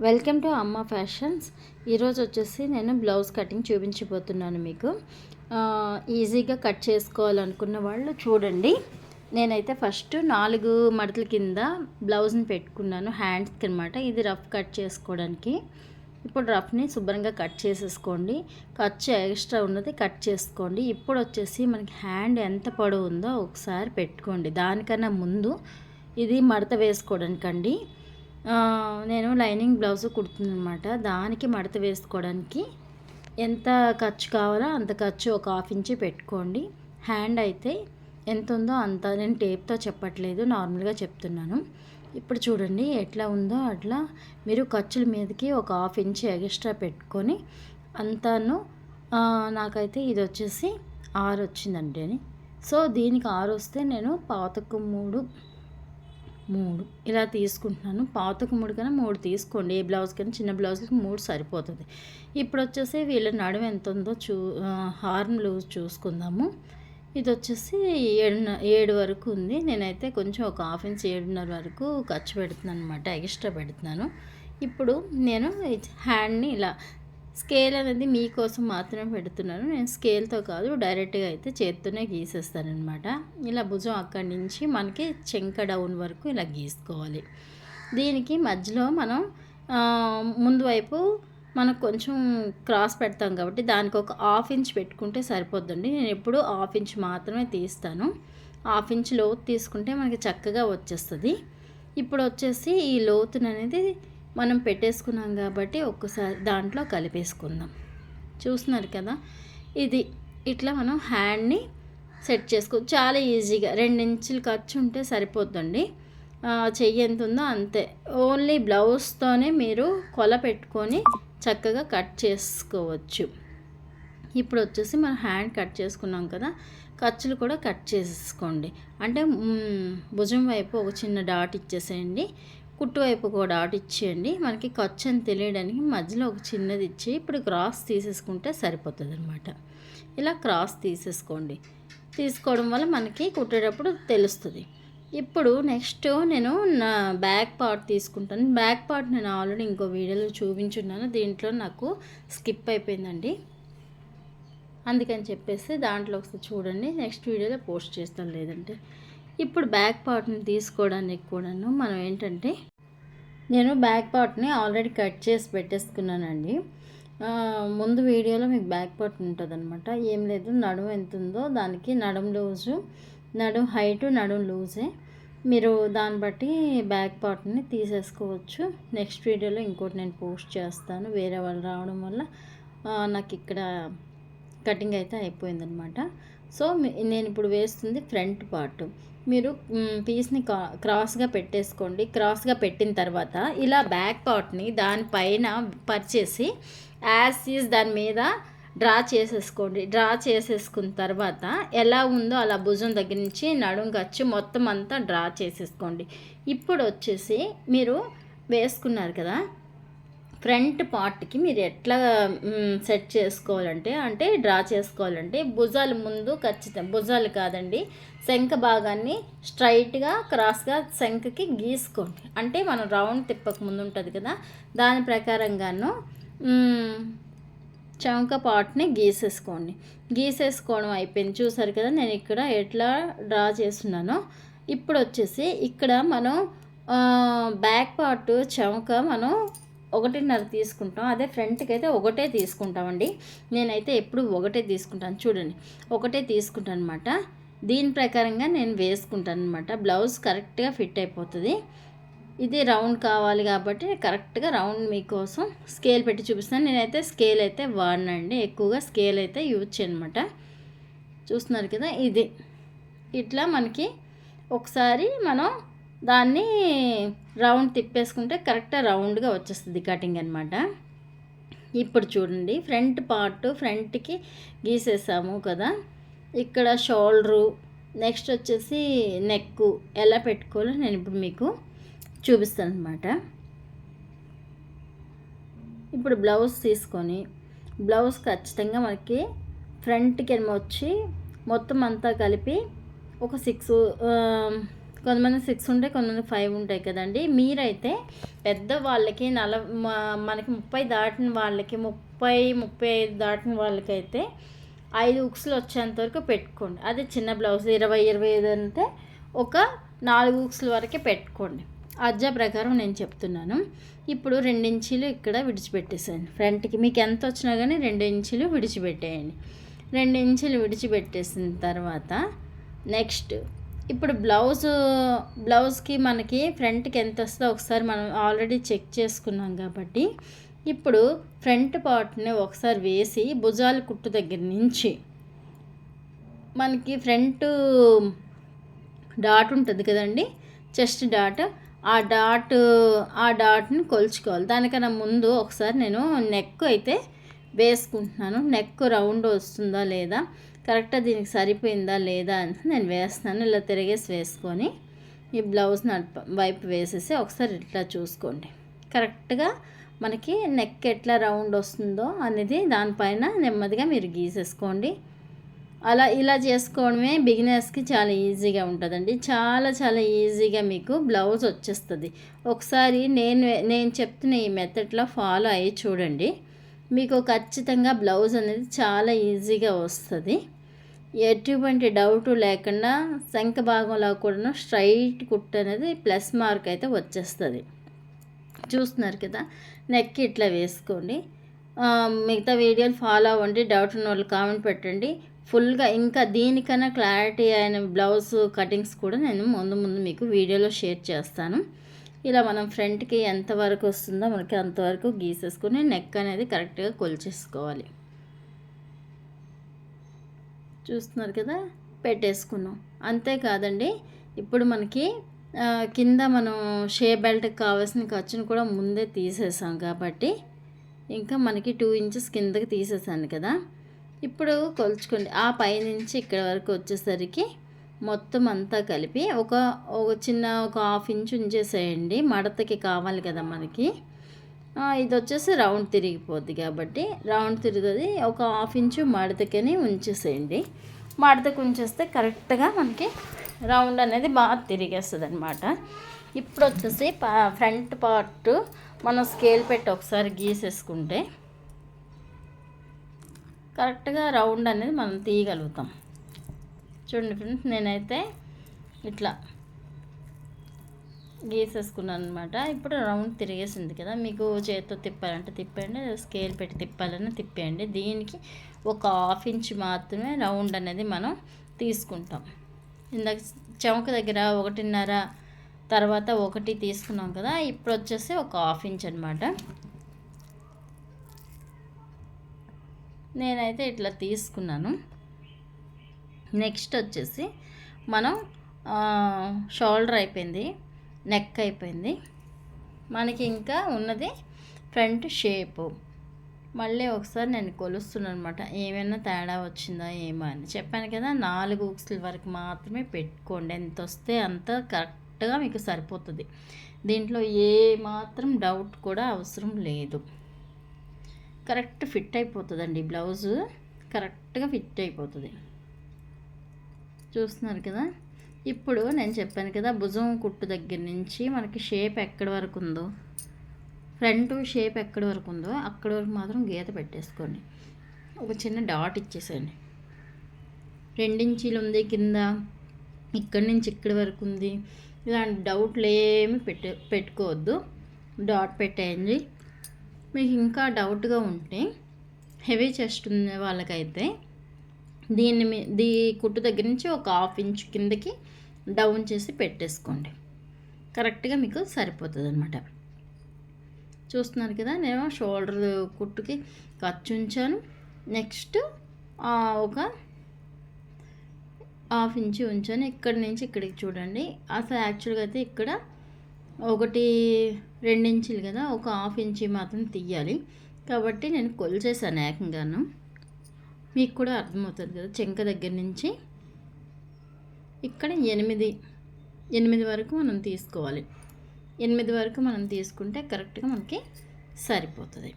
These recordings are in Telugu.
వెల్కమ్ టు అమ్మ ఫ్యాషన్స్. ఈరోజు వచ్చేసి నేను బ్లౌజ్ కటింగ్ చూపించబోతున్నాను మీకు. ఈజీగా కట్ చేసుకోవాలనుకున్న వాళ్ళు చూడండి. నేనైతే ఫస్ట్ 4 మడతల కింద బ్లౌజ్ని పెట్టుకున్నాను హ్యాండ్స్కి అనమాట. ఇది రఫ్ కట్ చేసుకోవడానికి. ఇప్పుడు రఫ్ని శుభ్రంగా కట్ చేసేసుకోండి. ఖర్చు ఎక్స్ట్రా ఉన్నది కట్ చేసుకోండి. ఇప్పుడు వచ్చేసి మనకి హ్యాండ్ ఎంత పొడవు ఉందో ఒకసారి పెట్టుకోండి. దానికన్నా ముందు ఇది మడత వేసుకోవడానికండి. నేను లైనింగ్ బ్లౌజ్ కుడుతున్నాను అనమాట. దానికి మడత వేసుకోవడానికి ఎంత ఖర్చు కావాలో అంత ఖర్చు ఒక 1/2 ఇంచ్ పెట్టుకోండి. హ్యాండ్ అయితే ఎంత ఉందో అంత, నేను టేప్తో చెప్పట్లేదు, నార్మల్గా చెప్తున్నాను. ఇప్పుడు చూడండి ఎట్లా ఉందో అట్లా మీరు ఖర్చుల మీదకి ఒక 1/2 ఇంచ్ ఎక్స్ట్రా పెట్టుకొని అంతాను. నాకైతే ఇది వచ్చేసి 6 వచ్చిందండి. సో దీనికి 6 వస్తే నేను పాతకు 3 ఇలా తీసుకుంటున్నాను. పాతకు 3 కన్నా 3 తీసుకోండి. ఏ బ్లౌజ్ కన్నా చిన్న బ్లౌజ్కి 3 సరిపోతుంది. ఇప్పుడు వచ్చేసి వీళ్ళ నడుము ఎంత ఉందో హార్మ్ లూజ్ చూసుకుందాము. ఇది వచ్చేసి 7 వరకు ఉంది. నేనైతే కొంచెం ఒక 1/2 ఇంచ్ 7.5 వరకు ఖర్చు పెడుతున్నాను అనమాట, ఎక్స్ట్రా పెడుతున్నాను. ఇప్పుడు నేను హ్యాండ్ని ఇలా స్కేల్ అనేది మీకోసం మాత్రమే పెడుతున్నాను. నేను స్కేల్తో కాదు, డైరెక్ట్గా అయితే చేత్తోనే గీసేస్తానమాట. ఇలా భుజం అక్కడి నుంచి మనకి చెంక డౌన్ వరకు ఇలా గీసుకోవాలి. దీనికి మధ్యలో మనం ముందు వైపు మనకు కొంచెం క్రాస్ పెడతాం కాబట్టి దానికి ఒక 1/2 ఇంచ్ పెట్టుకుంటే సరిపోద్దండి. నేను ఎప్పుడు 1/2 ఇంచ్ మాత్రమే తీస్తాను. 1/2 ఇంచ్ లోతు తీసుకుంటే మనకి చక్కగా వచ్చేస్తుంది. ఇప్పుడు వచ్చేసి ఈ లోతును అనేది మనం పెట్టేసుకున్నాం కాబట్టి ఒక్కసారి దాంట్లో కలిపేసుకుందాం. చూస్తున్నారు కదా, ఇది ఇట్లా మనం హ్యాండ్ని సెట్ చాలా ఈజీగా. 2 ఇంచులు ఖర్చు ఉంటే సరిపోద్దండి. చెయ్యి ఎంత ఉందో అంతే. ఓన్లీ బ్లౌజ్తోనే మీరు కొల పెట్టుకొని చక్కగా కట్ చేసుకోవచ్చు. ఇప్పుడు వచ్చేసి మనం హ్యాండ్ కట్ చేసుకున్నాం కదా, ఖర్చులు కూడా కట్ చేసేసుకోండి. అంటే భుజం వైపు ఒక చిన్న డాట్ ఇచ్చేసేయండి, కుట్టు వైపు ఒక డాట్ ఇచ్చేయండి. మనకి ఖర్చు అని తెలియడానికి మధ్యలో ఒక చిన్నది ఇచ్చి ఇప్పుడు క్రాస్ తీసేసుకుంటే సరిపోతుంది అనమాట. ఇలా క్రాస్ తీసేసుకోండి. తీసుకోవడం వల్ల మనకి కుట్టేటప్పుడు తెలుస్తుంది. ఇప్పుడు నెక్స్ట్ నేను నా బ్యాక్ పార్ట్ తీసుకుంటాను. బ్యాక్ పార్ట్ నేను ఆల్రెడీ ఇంకో వీడియోలో చూపించున్నాను. దీంట్లో నాకు స్కిప్ అయిపోయిందండి, అందుకని చెప్పేసి దాంట్లో ఒకసారి చూడండి. నెక్స్ట్ వీడియోలో పోస్ట్ చేస్తాను లేదంటే. ఇప్పుడు బ్యాక్ పార్ట్ని తీసుకోవడానికి కూడాను మనం ఏంటంటే, నేను బ్యాక్ పార్ట్ని ఆల్రెడీ కట్ చేసి పెట్టేసుకున్నానండి. ముందు వీడియోలో మీకు బ్యాక్ పార్ట్ ఉంటుంది అనమాట. ఏం లేదు, నడుము ఎంత ఉందో దానికి నడుము లూజు, నడుము హైటు, నడుము లూజే. మీరు దాన్ని బట్టి బ్యాక్ పార్ట్ని తీసేసుకోవచ్చు. నెక్స్ట్ వీడియోలో ఇంకోటి నేను పోస్ట్ చేస్తాను. వేరే వాళ్ళు రావడం వల్ల నాకు ఇక్కడ కటింగ్ అయితే అయిపోయిందనమాట. సో నేను ఇప్పుడు వేస్తుంది ఫ్రంట్ పార్ట్. మీరు పీస్ని క్రాస్గా పెట్టేసుకోండి. క్రాస్గా పెట్టిన తర్వాత ఇలా బ్యాక్ పార్ట్ని దానిపైన పరిచేసి యాజ్ ఈజ్ దాని మీద డ్రా చేసేసుకోండి. డ్రా చేసేసుకున్న తర్వాత ఎలా ఉందో అలా భుజం దగ్గర నుంచి నడుం ఖర్చు మొత్తం అంతా డ్రా చేసేసుకోండి. ఇప్పుడు వచ్చేసి మీరు వేసుకున్నారు కదా, ఫ్రంట్ పార్ట్కి మీరు ఎట్లా సెట్ చేసుకోవాలంటే, అంటే డ్రా చేసుకోవాలంటే భుజాలు ముందు ఖచ్చితంగా, భుజాలు కాదండి, శంఖ భాగాన్ని స్ట్రైట్గా క్రాస్గా శంఖకి గీసుకోండి. అంటే మనం రౌండ్ తిప్పక ముందు ఉంటుంది కదా, దాని ప్రకారంగాను చంక పార్ట్ని గీసేసుకోండి. గీసేసుకోవడం అయిపోయింది. చూసారు కదా నేను ఇక్కడ ఎట్లా డ్రా చేస్తున్నానో. ఇప్పుడు వచ్చేసి ఇక్కడ మనం బ్యాక్ పార్ట్ చంక మనం 1.5 తీసుకుంటాం. అదే ఫ్రంట్కి అయితే 1 తీసుకుంటామండి. నేనైతే ఎప్పుడు 1 తీసుకుంటాను. చూడండి, 1 తీసుకుంటాను అనమాట. దీని ప్రకారంగా నేను వేసుకుంటాను అనమాట. బ్లౌజ్ కరెక్ట్గా ఫిట్ అయిపోతుంది. ఇది రౌండ్ కావాలి కాబట్టి కరెక్ట్గా రౌండ్ మీకోసం స్కేల్ పెట్టి చూపిస్తాను. నేనైతే స్కేల్ అయితే వాడినండి, ఎక్కువగా స్కేల్ అయితే యూజ్ చేయనమాట. చూస్తున్నారు కదా, ఇది ఇట్లా మనకి ఒకసారి మనం దాన్ని రౌండ్ తిప్పేసుకుంటే కరెక్ట్గా రౌండ్గా వచ్చేస్తుంది కటింగ్ అనమాట. ఇప్పుడు చూడండి, ఫ్రంట్ పార్ట్ ఫ్రంట్కి గీసేసాము కదా, ఇక్కడ షోల్డరు, నెక్స్ట్ వచ్చేసి నెక్ ఎలా పెట్టుకోవాలో నేను ఇప్పుడు మీకు చూపిస్తాను అనమాట. ఇప్పుడు బ్లౌజ్ తీసుకొని, బ్లౌజ్ ఖచ్చితంగా మనకి ఫ్రంట్కి వచ్చి మొత్తం అంతా కలిపి ఒక కొంతమంది 6 ఉంటాయి, కొంతమంది 5 ఉంటాయి కదండి. మీరైతే పెద్ద వాళ్ళకి మనకి 30 దాటిన వాళ్ళకి 35 దాటిన వాళ్ళకైతే 5 ఉక్సులు వచ్చేంత వరకు పెట్టుకోండి. అదే చిన్న బ్లౌజ్ 20-25 అంటే ఒక 4 ఉక్సుల వరకే పెట్టుకోండి. అజ్జా ప్రకారం నేను చెప్తున్నాను. ఇప్పుడు 2 ఇంచీలు ఇక్కడ విడిచిపెట్టేసేయండి. ఫ్రంట్కి మీకు ఎంత వచ్చినా కానీ 2 ఇంచీలు విడిచిపెట్టేయండి. 2 ఇంచీలు విడిచిపెట్టేసిన తర్వాత నెక్స్ట్ ఇప్పుడు బ్లౌజ్కి మనకి ఫ్రంట్కి ఎంత వస్తుందో ఒకసారి మనం ఆల్రెడీ చెక్ చేసుకున్నాం కాబట్టి ఇప్పుడు ఫ్రంట్ పార్ట్ని ఒకసారి వేసి భుజాల కుట్టు దగ్గర నుంచి మనకి ఫ్రంట్ డాట్ ఉంటుంది కదండి, చెస్ట్ డాట్, ఆ డాట్ని కొలుచుకోవాలి. దానికన్నా ముందు ఒకసారి నేను నెక్ అయితే వేసుకుంటున్నాను. నెక్ రౌండ్ వస్తుందా లేదా, కరెక్ట్గా దీనికి సరిపోయిందా లేదా అని నేను వేస్తున్నాను. ఇలా తిరిగేసి వేసుకొని ఈ బ్లౌజ్ వైపు వేసేసి ఒకసారి ఇట్లా చూసుకోండి. కరెక్ట్గా మనకి నెక్ ఎట్లా రౌండ్ వస్తుందో అనేది దానిపైన నెమ్మదిగా మీరు గీసేసుకోండి. ఇలా చేసుకోవడమే బిగినర్స్కి చాలా ఈజీగా ఉంటుందండి. చాలా ఈజీగా మీకు బ్లౌజ్ వచ్చేస్తుంది. ఒకసారి నేను చెప్తున్న ఈ మెథడ్లో ఫాలో అయ్యి చూడండి, మీకు ఖచ్చితంగా బ్లౌజ్ అనేది చాలా ఈజీగా వస్తుంది. ఎటువంటి డౌట్ లేకుండా శంఖ భాగంలో కూడా స్ట్రైట్ కుట్టు అనేది ప్లస్ మార్క్ అయితే వచ్చేస్తుంది. చూస్తున్నారు కదా, నెక్ ఇట్లా వేసుకోండి. మిగతా వీడియోలు ఫాలో అవ్వండి. డౌట్ ఉన్న వాళ్ళు కామెంట్ పెట్టండి. ఫుల్గా ఇంకా దీనికన్నా క్లారిటీ అయిన బ్లౌజ్ కటింగ్స్ కూడా నేను ముందు మీకు వీడియోలో షేర్ చేస్తాను. ఇలా మనం ఫ్రంట్కి ఎంతవరకు వస్తుందో మనకి అంతవరకు గీసేసుకొని నెక్ అనేది కరెక్ట్గా కొలిచేసుకోవాలి. చూస్తున్నారు కదా, పెట్టేసుకున్నాం. అంతేకాదండి, ఇప్పుడు మనకి కింద మనం షే బెల్ట్కి కావాల్సిన ఖర్చును కూడా ముందే తీసేసాం కాబట్టి ఇంకా మనకి 2 ఇంచెస్ కిందకి తీసేసాను కదా. ఇప్పుడు కొలుచుకోండి. ఆ పైనుంచి ఇక్కడ వరకు వచ్చేసరికి మొత్తం అంతా కలిపి ఒక చిన్న 1/2 ఇంచు ఉంచేసేయండి. మడతకి కావాలి కదా మనకి. ఇది వచ్చేసి రౌండ్ తిరిగిపోద్ది కాబట్టి రౌండ్ తిరుగుతుంది. ఒక 1/2 ఇంచు మడతకని ఉంచేసేయండి. మడతకు ఉంచేస్తే కరెక్ట్గా మనకి రౌండ్ అనేది బాగా తిరిగేస్తుంది అనమాట. ఇప్పుడు వచ్చేసి ఫ్రంట్ పార్ట్ మనం స్కేల్ పెట్టి ఒకసారి గీసేసుకుంటే కరెక్ట్గా రౌండ్ అనేది మనం తీయగలుగుతాం. చూడండి ఫ్రెండ్స్, నేనైతే ఇట్లా గీసేసుకున్నాను అనమాట. ఇప్పుడు రౌండ్ తిరిగేసింది కదా, మీకు చేతితో తిప్పాలంటే తిప్పండి, స్కేల్ పెట్టి తిప్పాలని తిప్పేయండి. దీనికి ఒక 1/2 ఇంచ్ మాత్రమే రౌండ్ అనేది మనం తీసుకుంటాం. ఇందాక చౌక దగ్గర 1.5 తర్వాత 1 తీసుకున్నాం కదా, ఇప్పుడు వచ్చేసి ఒక 1/2 ఇంచ్ అనమాట. నేనైతే ఇట్లా తీసుకున్నాను. నెక్స్ట్ వచ్చేసి మనం షోల్డర్ అయిపోయింది, నెక్ అయిపోయింది, మనకి ఇంకా ఉన్నది ఫ్రంట్ షేపు. మళ్ళీ ఒకసారి నేను కొలుస్తున్నాను అనమాట, ఏమైనా తేడా వచ్చిందా ఏమో అని. చెప్పాను కదా, 4 ఉక్సుల వరకు మాత్రమే పెట్టుకోండి. ఎంత వస్తే అంత కరెక్ట్గా మీకు సరిపోతుంది. దీంట్లో ఏ మాత్రం డౌట్ కూడా అవసరం లేదు. కరెక్ట్ ఫిట్ అయిపోతుందండి, బ్లౌజు కరెక్ట్గా ఫిట్ అయిపోతుంది. చూస్తున్నారు కదా, ఇప్పుడు నేను చెప్పాను కదా, భుజం కుట్టు దగ్గర నుంచి మనకి షేప్ ఎక్కడి వరకు ఉందో, ఫ్రంట్ షేప్ ఎక్కడి వరకు ఉందో అక్కడి వరకు మాత్రం గీత పెట్టేసుకోండి. ఒక చిన్న డాట్ ఇచ్చేసేయండి. 2 ఇంచీలు ఉంది కింద, ఇక్కడి నుంచి ఇక్కడి వరకు ఉంది, ఇలాంటి డౌట్లు ఏమి పెట్టుకోవద్దు. డాట్ పెట్టేయండి. మీకు ఇంకా డౌట్గా ఉంటే హెవీ చెస్ట్ ఉన్న వాళ్ళకైతే దీ కుట్టు దగ్గర నుంచి ఒక 1/2 ఇంచ్ కిందకి డౌన్ చేసి పెట్టేసుకోండి. కరెక్ట్గా మీకు సరిపోతుంది అనమాట. చూస్తున్నారు కదా, నేను షోల్డర్ కుట్టుకి ఖర్చు ఉంచాను. నెక్స్ట్ ఒక 1/2 ఇంచ్ ఉంచాను. ఇక్కడి నుంచి ఇక్కడికి చూడండి. అసలు యాక్చువల్గా అయితే ఇక్కడ 2 ఇంచులు కదా, ఒక 1/2 ఇంచ్ మాత్రం తీయాలి. కాబట్టి నేను కొలిచేసాను ఏకంగాను. మీకు కూడా అర్థమవుతుంది కదా, చెంక దగ్గర నుంచి ఇక్కడ 8 వరకు మనం తీసుకోవాలి. 8 వరకు మనం తీసుకుంటే కరెక్ట్గా మనకి సరిపోతుంది.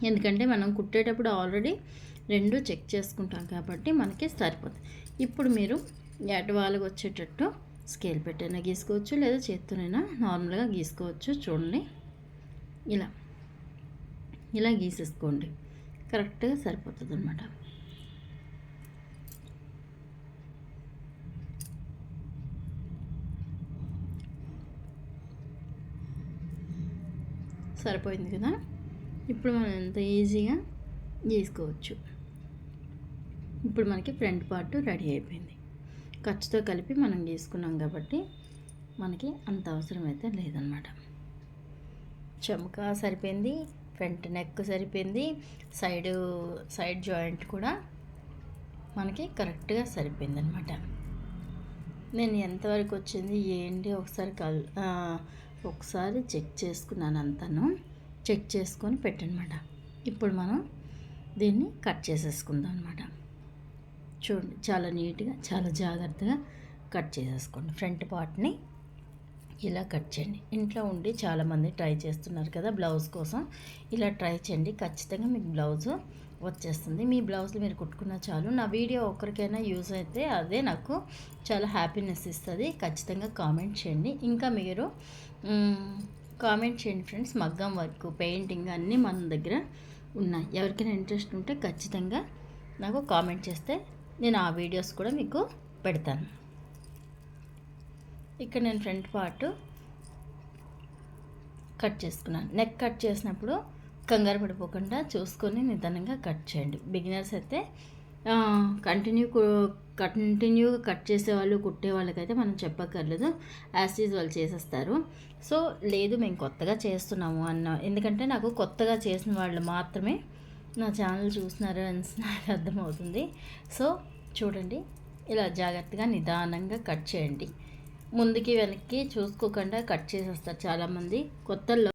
ఎందుకంటే మనం కుట్టేటప్పుడు ఆల్రెడీ 2 చెక్ చేసుకుంటాం కాబట్టి మనకి సరిపోతుంది. ఇప్పుడు మీరు ఎటు వాళ్ళకి వచ్చేటట్టు స్కేల్ పెట్టైనా గీసుకోవచ్చు, లేదా చేత్తోనైనా నార్మల్గా గీసుకోవచ్చు. చూడండి, ఇలా ఇలా గీసేసుకోండి, కరెక్ట్గా సరిపోతుంది అన్నమాట. సరిపోయింది కదా. ఇప్పుడు మనం ఎంత ఈజీగా గీసుకోవచ్చు. ఇప్పుడు మనకి ఫ్రంట్ పార్ట్ రెడీ అయిపోయింది. ఖర్చుతో కలిపి మనం గీసుకున్నాం కాబట్టి మనకి అంత అవసరం అయితే లేదనమాట. చమక సరిపోయింది, ఫ్రంట్ నెక్ సరిపోయింది, సైడ్ జాయింట్ కూడా మనకి కరెక్ట్గా సరిపోయింది అనమాట. నేను ఎంతవరకు వచ్చింది ఏంటి ఒకసారి చెక్ చేసుకున్నాను, అంతాను చెక్ చేసుకొని పెట్టనమాట. ఇప్పుడు మనం దీన్ని కట్ చేసేసుకుందాం అనమాట. చూడండి, చాలా నీట్గా చాలా జాగ్రత్తగా కట్ చేసేసుకోండి. ఫ్రంట్ పార్ట్ని ఇలా కట్ చేయండి. ఇంట్లో ఉండి చాలామంది ట్రై చేస్తున్నారు కదా బ్లౌజ్ కోసం, ఇలా ట్రై చేయండి, ఖచ్చితంగా మీకు బ్లౌజు వచ్చేస్తుంది. మీ బ్లౌజులు మీరు కుట్టుకున్నా చాలు. నా వీడియో ఒక్కరికైనా యూజ్ అయితే అదే నాకు చాలా హ్యాపీనెస్ ఇస్తుంది. ఖచ్చితంగా కామెంట్ చేయండి. ఇంకా మీరు కామెంట్ చేయండి ఫ్రెండ్స్. మగ్గం వర్క్, పెయింటింగ్ అన్నీ మన దగ్గర ఉన్నాయి. ఎవరికైనా ఇంట్రెస్ట్ ఉంటే ఖచ్చితంగా నాకు కామెంట్ చేస్తే నేను ఆ వీడియోస్ కూడా మీకు పెడతాను. ఇక్కడ నేను ఫ్రంట్ పార్ట్ కట్ చేసుకున్నాను. నెక్ కట్ చేసినప్పుడు కంగారు పడిపోకుండా చూసుకొని నిదానంగా కట్ చేయండి. బిగినర్స్ అయితే కంటిన్యూగా కట్ చేసేవాళ్ళు, కుట్టే వాళ్ళకైతే మనం చెప్పక్కర్లేదు, యాజ్ ఈజ్ వాళ్ళు చేసేస్తారు. సో లేదు మేము కొత్తగా చేస్తున్నాము ఎందుకంటే నాకు కొత్తగా చేసిన వాళ్ళు మాత్రమే నా ఛానల్ చూస్తున్నారు అని నాకు అర్థమవుతుంది. సో చూడండి, ఇలా జాగ్రత్తగా నిదానంగా కట్ చేయండి. ముందుకి వెనక్కి చూసుకోకుండా కట్ చేసేస్తారు చాలామంది కొత్తల్లో.